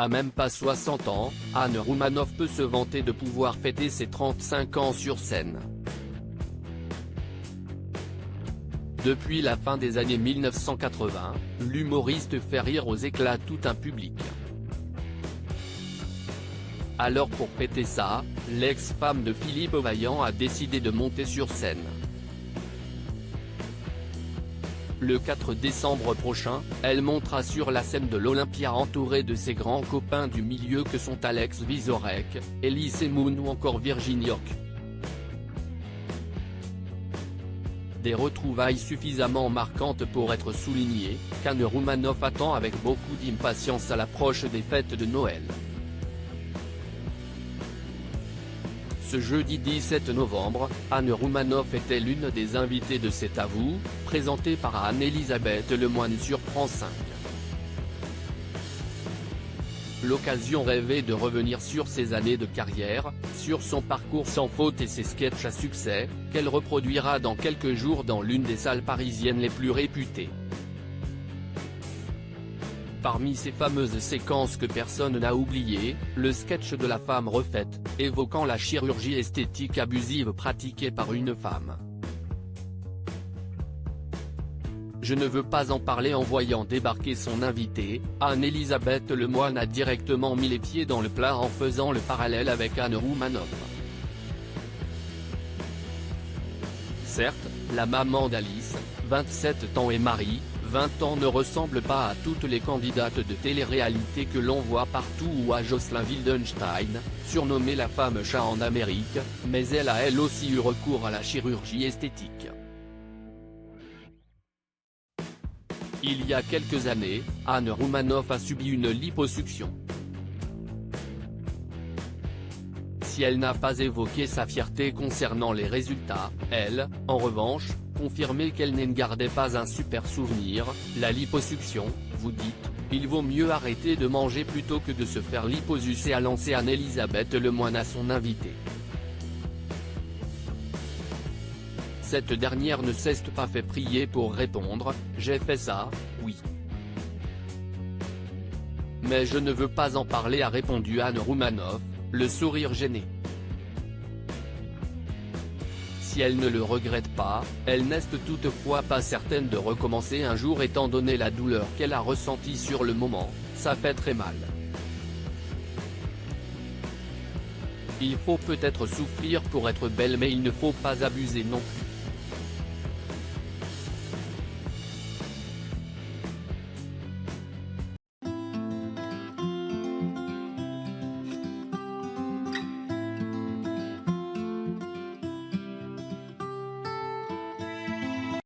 À même pas 60 ans, Anne Roumanoff peut se vanter de pouvoir fêter ses 35 ans sur scène. Depuis la fin des années 1980, l'humoriste fait rire aux éclats tout un public. Alors pour fêter ça, l'ex-femme de Philippe Vaillant a décidé de monter sur scène. Le 4 décembre prochain, elle montera sur la scène de l'Olympia entourée de ses grands copains du milieu que sont Alex Vizorek, Elise Moon ou encore Virginie Hoc. Des retrouvailles suffisamment marquantes pour être soulignées, qu'Anne Roumanoff attend avec beaucoup d'impatience à l'approche des fêtes de Noël. Ce jeudi 17 novembre, Anne Roumanoff était l'une des invitées de C'est à vous, présenté par Anne-Elisabeth Lemoine sur France 5. L'occasion rêvée de revenir sur ses années de carrière, sur son parcours sans faute et ses sketchs à succès, qu'elle reproduira dans quelques jours dans l'une des salles parisiennes les plus réputées. Parmi ces fameuses séquences que personne n'a oubliées, le sketch de la femme refaite, évoquant la chirurgie esthétique abusive pratiquée par une femme. Je ne veux pas en parler. En voyant débarquer son invitée, Anne-Elisabeth Lemoine a directement mis les pieds dans le plat en faisant le parallèle avec Anne Roumanoff. Certes, la maman d'Alice, 27 ans et Marie, 20 ans ne ressemble pas à toutes les candidates de télé-réalité que l'on voit partout ou à Jocelyn Wildenstein, surnommée la femme chat en Amérique, mais elle a elle aussi eu recours à la chirurgie esthétique. Il y a quelques années, Anne Roumanoff a subi une liposuction. Si elle n'a pas évoqué sa fierté concernant les résultats, elle, en revanche, confirmait qu'elle n'en gardait pas un super souvenir. La liposuction, vous dites, il vaut mieux arrêter de manger plutôt que de se faire liposucer, a lancé Anne-Elisabeth Lemoine à son invité. Cette dernière ne s'est pas fait prier pour répondre « J'ai fait ça, oui. Mais je ne veux pas en parler », a répondu Anne Roumanoff, le sourire gêné. Si elle ne le regrette pas, elle n'est toutefois pas certaine de recommencer un jour étant donné la douleur qu'elle a ressentie sur le moment, ça fait très mal. Il faut peut-être souffrir pour être belle mais il ne faut pas abuser non plus.